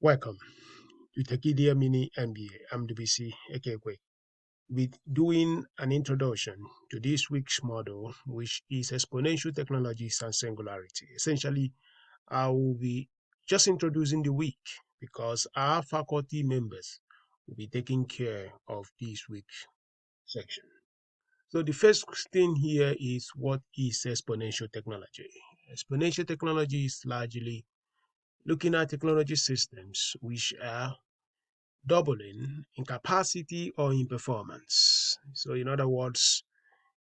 Welcome to Tekedia Mini-MBA. I'm DBC Ekekwe. We're doing an introduction to this week's model, which is Exponential Technologies and Singularity. Essentially, I will be just introducing the week because our faculty members will be taking care of this week's section. So the first thing here is, what is exponential technology? Exponential technology is largely looking at technology systems which are doubling in capacity or in performance. So in other words,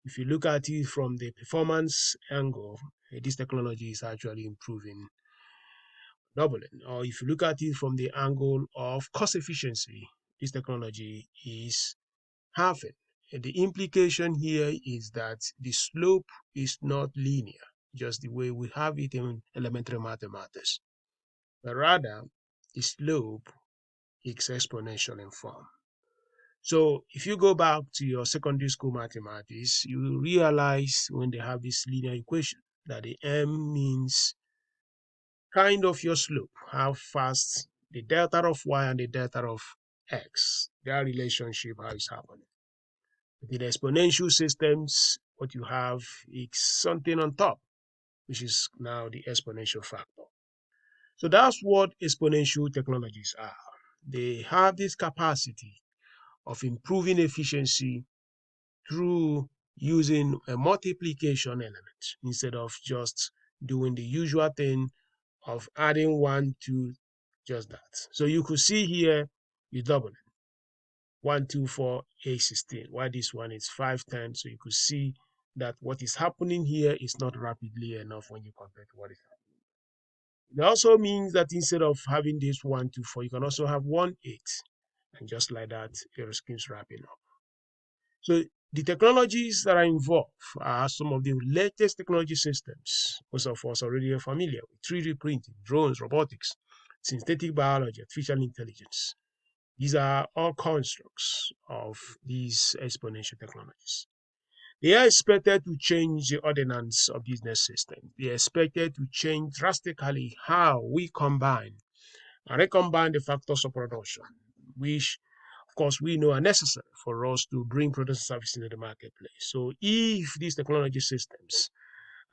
if you look at it from the performance angle, this technology is actually improving, doubling. Or if you look at it from the angle of cost efficiency, this technology is halving. And the implication here is that the slope is not linear, just the way we have it in elementary mathematics, but rather the slope is exponential in form. So if you go back to your secondary school mathematics, you will realize when they have this linear equation that the m means kind of your slope, how fast the delta of y and the delta of x, their relationship, how it's happening. In exponential systems, what you have is something on top, which is now the exponential factor. So that's what exponential technologies are. They have this capacity of improving efficiency through using a multiplication element instead of just doing the usual thing of adding 1 to just that. So you could see here, you double it. 1, 2, 4, 8, 16. While this one is 5, 10. So you could see that what is happening here is not rapidly enough when you compare to what is happening. It also means that instead of having this 1, 2, 4, you can also have 1, 8. And just like that, it keeps wrapping up. So the technologies that are involved are some of the latest technology systems most of us already are familiar with: 3D printing, drones, robotics, synthetic biology, artificial intelligence. These are all constructs of these exponential technologies. They are expected to change the ordinance of business systems. They are expected to change drastically how we combine and recombine the factors of production, which of course, we know are necessary for us to bring products and services into the marketplace. So if these technology systems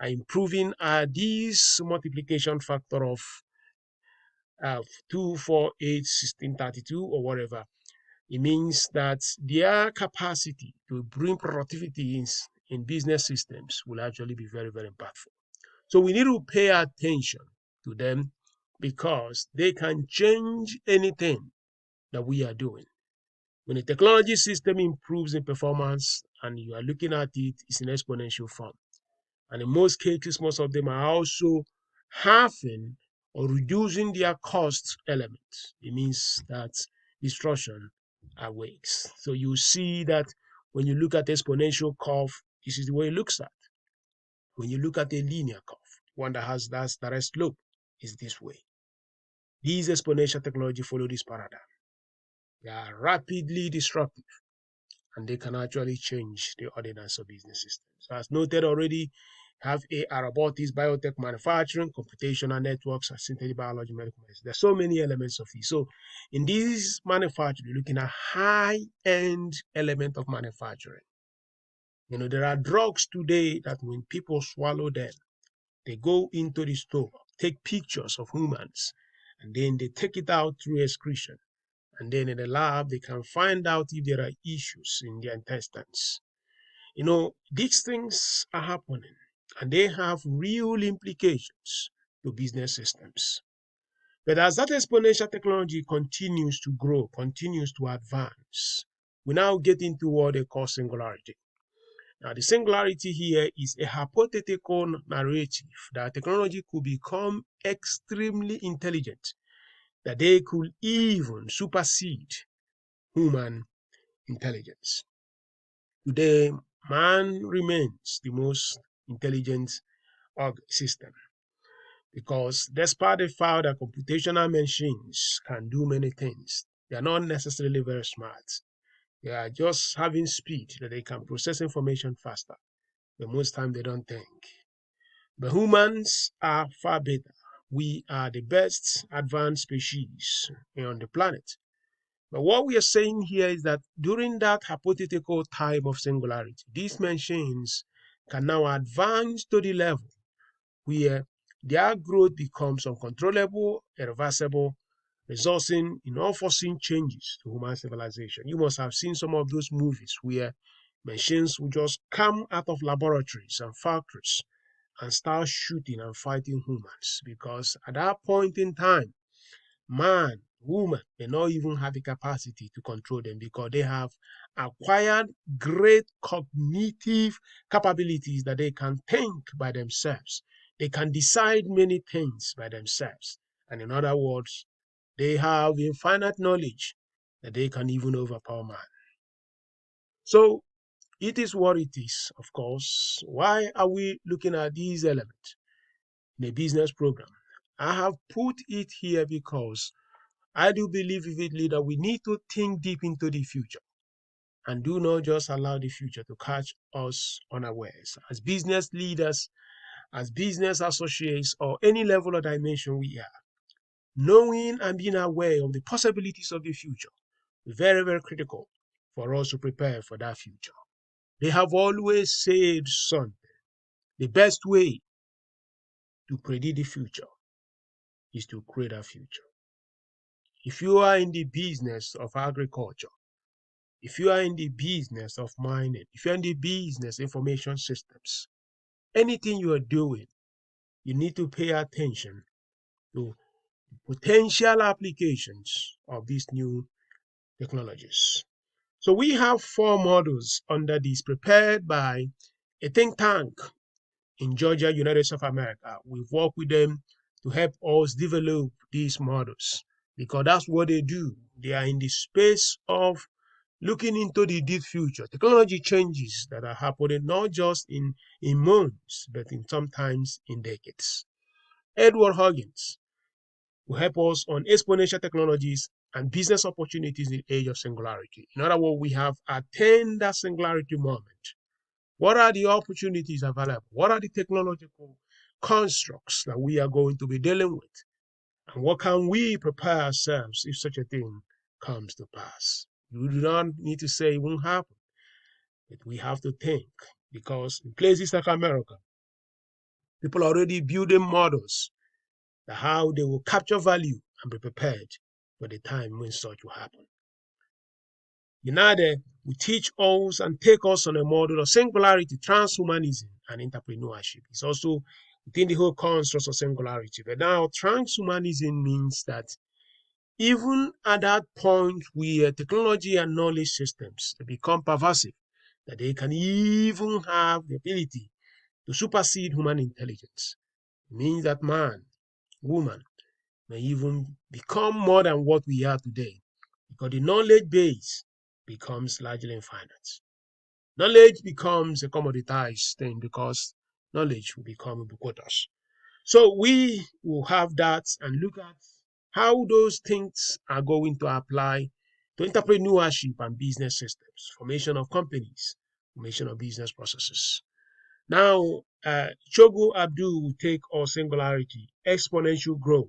are improving this multiplication factor of 2, 4, 8, 16, 32, or whatever, it means that their capacity to bring productivity in business systems will actually be very, very impactful. So we need to pay attention to them because they can change anything that we are doing. When a technology system improves in performance and you are looking at it, it's in exponential form. And in most cases, most of them are also halving or reducing their cost element. It means that distortion awakes. So you see that when you look at exponential curve, this is the way it looks at. When you look at a linear curve, one that has that direct slope, is this way. These exponential technology follow this paradigm. They are rapidly disruptive, and they can actually change the ordinance of business systems. So as noted already, have AI, robotics, biotech, manufacturing, computational networks, and synthetic biology, medical medicine. There's so many elements of it. So in this manufacturing, you're looking at high-end element of manufacturing. There are drugs today that when people swallow them, they go into the store, take pictures of humans, and then they take it out through excretion. And then in the lab, they can find out if there are issues in their intestines. These things are happening and they have real implications to business systems. But as that exponential technology continues to grow, continues to advance, we now get into what they call singularity. Now, the singularity here is a hypothetical narrative that technology could become extremely intelligent, that they could even supersede human intelligence. Today, man remains the most intelligent system because despite the fact that computational machines can do many things, they are not necessarily very smart. They are just having speed that they can process information faster, but most times they don't think. But humans are far better. we are the best advanced species on the planet. But what we are saying here is that during that hypothetical time of singularity, these machines can now advance to the level where their growth becomes uncontrollable, irreversible, resulting in unforeseen changes to human civilization. You must have seen some of those movies where machines will just come out of laboratories and factories and start shooting and fighting humans, because at that point in time, man, woman may not even have the capacity to control them, because they have acquired great cognitive capabilities that they can think by themselves. They can decide many things by themselves. And in other words, they have infinite knowledge that they can even overpower man. So it is what it is, of course. Why are we looking at these elements in a business program? I have put it here because I do believe vividly that we need to think deep into the future and do not just allow the future to catch us unawares. As business leaders, as business associates, or any level or dimension we are, knowing and being aware of the possibilities of the future is very, very critical for us to prepare for that future. They have always said, son, the best way to predict the future is to create a future. If you are in the business of agriculture, if you are in the business of mining, if you're in the business information systems, anything you are doing, you need to pay attention to potential applications of these new technologies. So we have four models under this prepared by a think tank in Georgia, United States of America. We've worked with them to help us develop these models, because that's what they do. They are in the space of looking into the deep future. Technology changes that are happening not just in months, but in sometimes in decades. Edward Huggins will help us on exponential technologies and business opportunities in the age of singularity. In other words, we have attained that singularity moment. What are the opportunities available? What are the technological constructs that we are going to be dealing with? And what can we prepare ourselves if such a thing comes to pass? You do not need to say it won't happen, but we have to think, because in places like America, people are already building models of how they will capture value and be prepared for the time when such will happen. United will teach us and take us on a model of singularity, transhumanism, and entrepreneurship. It's also within the whole construct of singularity. But now, transhumanism means that even at that point where technology and knowledge systems become pervasive, that they can even have the ability to supersede human intelligence. It means that man, woman, may even become more than what we are today, because the knowledge base becomes largely infinite. Knowledge becomes a commoditized thing because knowledge will become ubiquitous. So we will have that and look at how those things are going to apply to entrepreneurship and business systems, formation of companies, formation of business processes. Now, Chogo Abdul will take our singularity, exponential growth,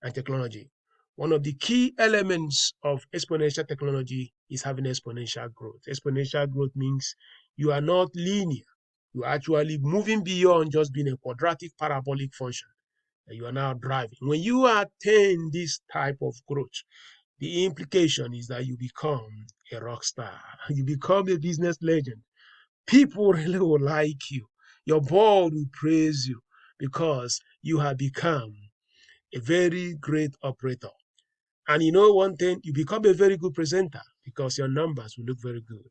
and technology. One of the key elements of exponential technology is having exponential growth. Exponential growth means you are not linear. You are actually moving beyond just being a quadratic parabolic function that you are now driving. When you attain this type of growth, the implication is that you become a rock star. You become a business legend. People really will like you. Your board will praise you because you have become a very great operator. And you know one thing, you become a very good presenter because your numbers will look very good.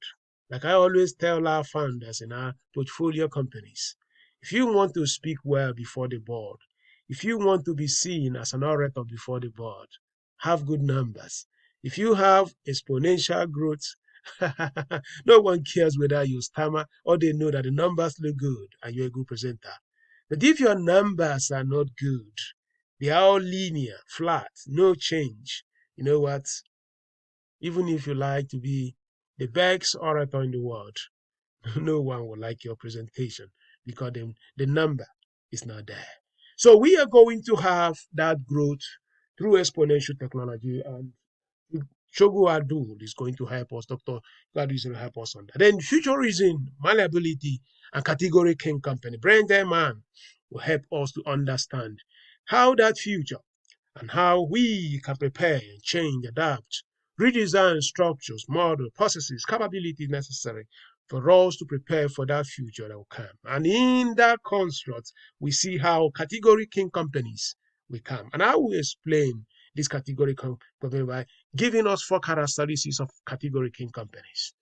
Like I always tell our founders in our portfolio companies, if you want to speak well before the board, if you want to be seen as an orator before the board, have good numbers. If you have exponential growth, no one cares whether you stammer or they know that the numbers look good and you're a good presenter. But if your numbers are not good, they are all linear, flat, no change. You know what? Even if you like to be the best orator in the world, no one will like your presentation because the number is not there. So we are going to have that growth through exponential technology, and Shogu Adu is going to help us. Dr. Gadu is going to help us on that. Then futurism, malleability, and category king company. Brenda Man will help us to understand how that future and how we can prepare, change, adapt, redesign structures, model, processes, capabilities necessary for us to prepare for that future that will come. And in that construct, we see how category king companies will come. And I will explain this category company by giving us four characteristics of category king companies.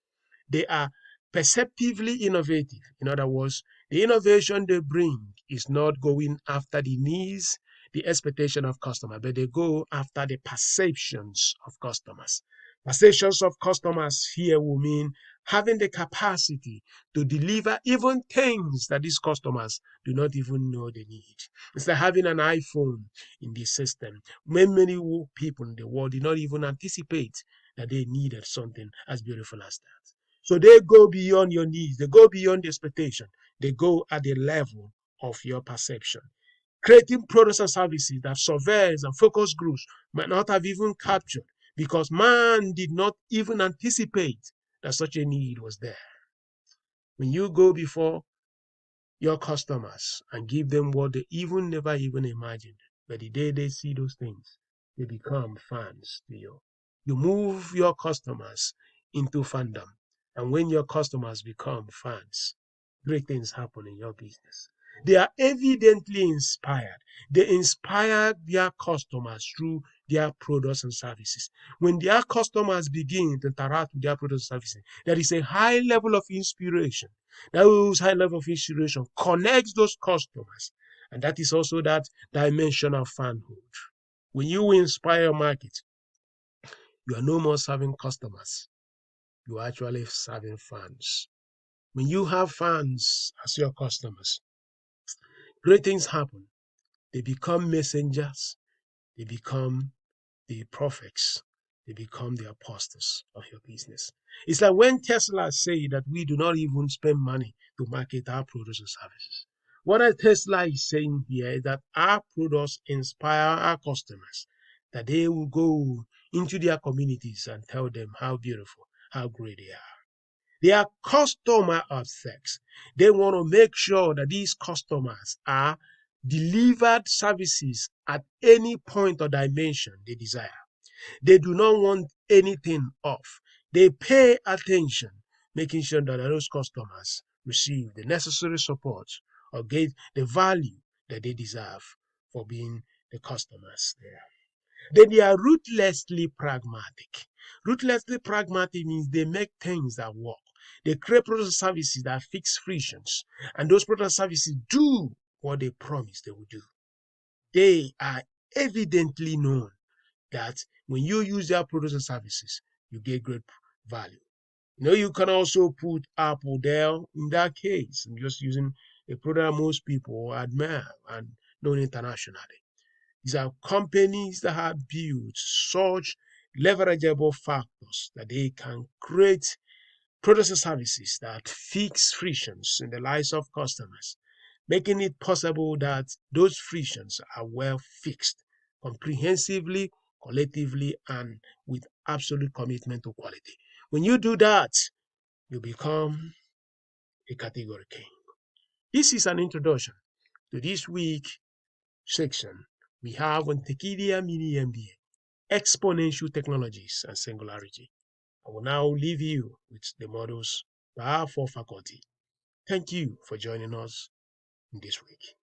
They are perceptively innovative. In other words, the innovation they bring is not going after the needs, the expectation of customers, but they go after the perceptions of customers. Perceptions of customers here will mean having the capacity to deliver even things that these customers do not even know they need. It's like having an iPhone in the system. Many people in the world did not even anticipate that they needed something as beautiful as that. So they go beyond your needs, they go beyond the expectation, they go at the level of your perception. Creating products and services that surveys and focus groups might not have even captured because man did not even anticipate that such a need was there. When you go before your customers and give them what they even never even imagined, but the day they see those things, they become fans to you. You move your customers into fandom. And when your customers become fans, great things happen in your business. They are evidently inspired. They inspire their customers through their products and services. When their customers begin to interact with their products and services, there is a high level of inspiration. Those high level of inspiration connects those customers. And that is also that dimension of fanhood. When you inspire your market, you are no more serving customers. You are actually serving fans. When you have fans as your customers, great things happen. They become messengers. They become the prophets. They become the apostles of your business. It's like when Tesla say that we do not even spend money to market our products and services. What Tesla is saying here is that our products inspire our customers, that they will go into their communities and tell them how beautiful, how great they are. They are customer obsessed. They want to make sure that these customers are delivered services at any point or dimension they desire. They do not want anything off. They pay attention, making sure that those customers receive the necessary support or get the value that they deserve for being the customers there. Then they are ruthlessly pragmatic. Ruthlessly pragmatic means they make things that work. They create products and services that fix frictions, and those products and services do what they promise they will do. They are evidently known that when you use their products and services, you get great value. You can also put Apple there in that case. I'm just using a product most people admire and known internationally. These are companies that have built such leverageable factors that they can create products and services that fix frictions in the lives of customers, making it possible that those frictions are well fixed comprehensively, collectively, and with absolute commitment to quality. When you do that, you become a category king. This is an introduction to this week section we have on Tekedia Mini-MBA, Exponential Technologies and Singularity. I will now leave you with the models by our four faculty. Thank you for joining us this week.